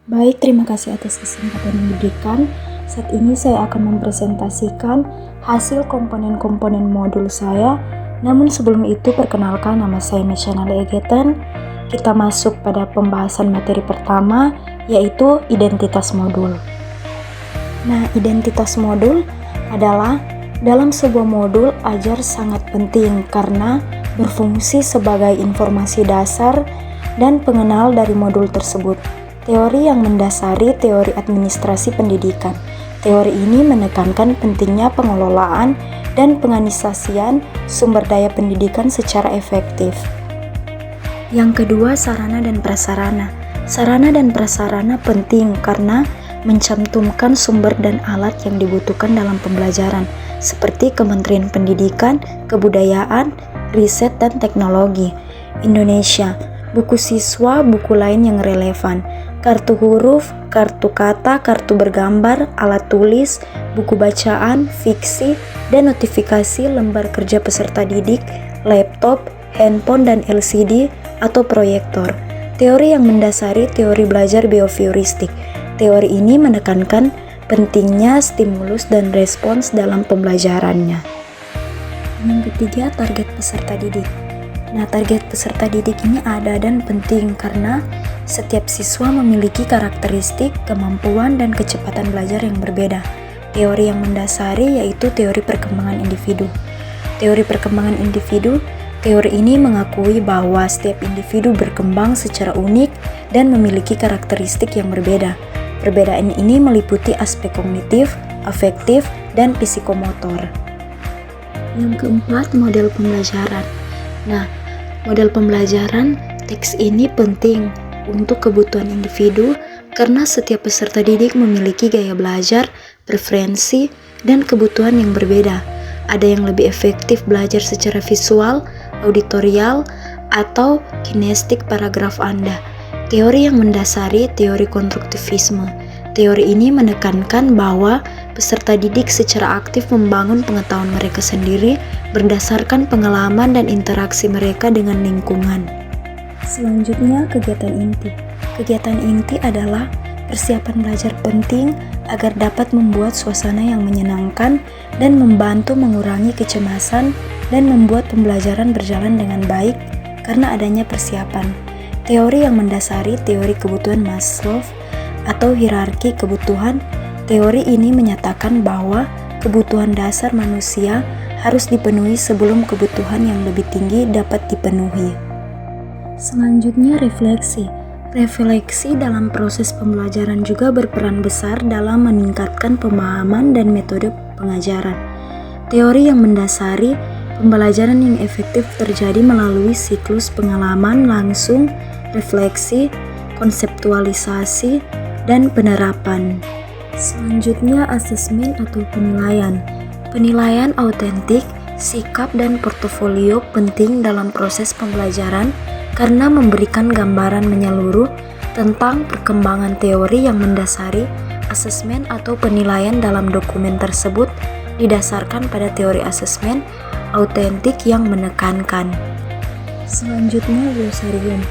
Baik, terima kasih atas kesempatan yang diberikan. Saat ini saya akan mempresentasikan hasil komponen-komponen modul saya. Namun sebelum itu, perkenalkan, nama saya Mesyana Egeten. Kita masuk pada pembahasan materi pertama, yaitu identitas modul. Nah, identitas modul adalah dalam sebuah modul ajar sangat penting karena berfungsi sebagai informasi dasar dan pengenal dari modul tersebut. Teori yang mendasari teori administrasi pendidikan. Teori ini menekankan pentingnya pengelolaan dan pengadministrasian sumber daya pendidikan secara efektif. Yang kedua, sarana dan prasarana. Sarana dan prasarana penting karena mencantumkan sumber dan alat yang dibutuhkan dalam pembelajaran, seperti Kementerian Pendidikan, Kebudayaan, Riset dan Teknologi, Indonesia, buku siswa, buku lain yang relevan, kartu huruf, kartu kata, kartu bergambar, alat tulis, buku bacaan, fiksi, dan notifikasi lembar kerja peserta didik, laptop, handphone, dan LCD atau proyektor. Teori yang mendasari teori belajar behavioristik. Teori ini menekankan pentingnya stimulus dan respons dalam pembelajarannya. Yang ketiga, target peserta didik. Nah, target peserta didik ini ada dan penting karena setiap siswa memiliki karakteristik, kemampuan, dan kecepatan belajar yang berbeda. Teori yang mendasari yaitu teori perkembangan individu. Teori perkembangan individu, teori ini mengakui bahwa setiap individu berkembang secara unik dan memiliki karakteristik yang berbeda. Perbedaan ini meliputi aspek kognitif, afektif, dan psikomotor. Yang keempat, model pembelajaran. Nah, model pembelajaran teks ini penting untuk kebutuhan individu karena setiap peserta didik memiliki gaya belajar, preferensi, dan kebutuhan yang berbeda. Ada yang lebih efektif belajar secara visual, auditorial, atau kinestik paragraf Anda. Teori yang mendasari teori konstruktivisme. Teori ini menekankan bahwa peserta didik secara aktif membangun pengetahuan mereka sendiri berdasarkan pengalaman dan interaksi mereka dengan lingkungan. Selanjutnya, kegiatan inti. Kegiatan inti adalah persiapan belajar penting agar dapat membuat suasana yang menyenangkan dan membantu mengurangi kecemasan dan membuat pembelajaran berjalan dengan baik karena adanya persiapan. Teori yang mendasari teori kebutuhan Maslow atau hierarki kebutuhan. Teori ini menyatakan bahwa kebutuhan dasar manusia harus dipenuhi sebelum kebutuhan yang lebih tinggi dapat dipenuhi. Selanjutnya, refleksi. Refleksi dalam proses pembelajaran juga berperan besar dalam meningkatkan pemahaman dan metode pengajaran. Teori yang mendasari pembelajaran yang efektif terjadi melalui siklus pengalaman langsung, refleksi, konseptualisasi, dan penerapan. Selanjutnya, asesmen atau penilaian. Penilaian autentik, sikap, dan portofolio penting dalam proses pembelajaran karena memberikan gambaran menyeluruh tentang perkembangan teori yang mendasari asesmen atau penilaian dalam dokumen tersebut didasarkan pada teori asesmen autentik yang menekankan. Selanjutnya, glosarium.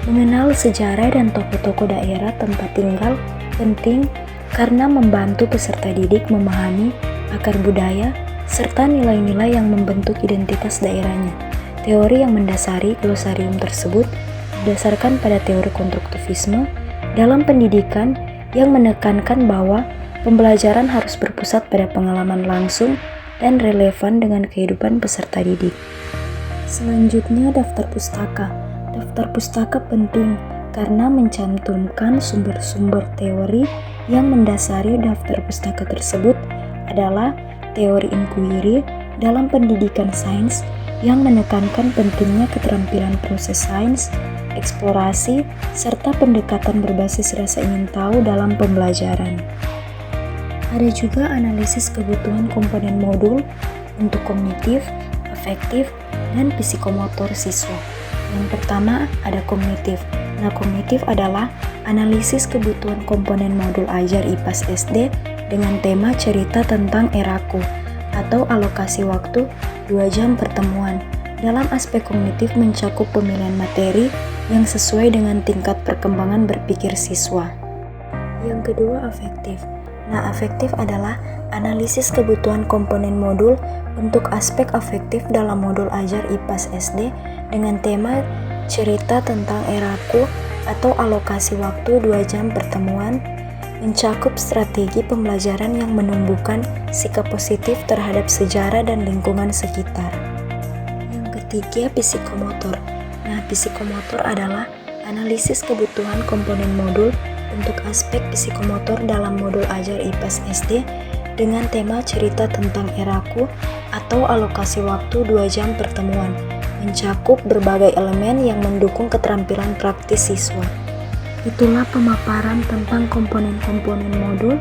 Mengenal sejarah dan tokoh-tokoh daerah tempat tinggal penting karena membantu peserta didik memahami akar budaya serta nilai-nilai yang membentuk identitas daerahnya. Teori yang mendasari glosarium tersebut didasarkan pada teori konstruktivisme dalam pendidikan yang menekankan bahwa pembelajaran harus berpusat pada pengalaman langsung dan relevan dengan kehidupan peserta didik. Selanjutnya, daftar pustaka. Daftar pustaka penting karena mencantumkan sumber-sumber teori yang mendasari daftar pustaka tersebut adalah teori inquiry dalam pendidikan sains yang menekankan pentingnya keterampilan proses sains, eksplorasi, serta pendekatan berbasis rasa ingin tahu dalam pembelajaran. Ada juga analisis kebutuhan komponen modul untuk kognitif, afektif, dan psikomotor siswa. Yang pertama ada kognitif. Nah, kognitif adalah analisis kebutuhan komponen modul ajar IPAS SD dengan tema cerita tentang eraku atau alokasi waktu 2 jam pertemuan. Dalam aspek kognitif mencakup pemilihan materi yang sesuai dengan tingkat perkembangan berpikir siswa. Yang kedua, afektif. Nah, afektif adalah analisis kebutuhan komponen modul untuk aspek afektif dalam modul ajar IPAS SD dengan tema cerita tentang eraku atau alokasi waktu 2 jam pertemuan, mencakup strategi pembelajaran yang menumbuhkan sikap positif terhadap sejarah dan lingkungan sekitar. Yang ketiga, psikomotor. Nah, psikomotor adalah analisis kebutuhan komponen modul untuk aspek psikomotor dalam modul ajar IPAS SD dengan tema cerita tentang eraku atau alokasi waktu 2 jam pertemuan, mencakup berbagai elemen yang mendukung keterampilan praktis siswa. Itulah pemaparan tentang komponen-komponen modul.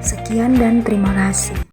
Sekian dan terima kasih.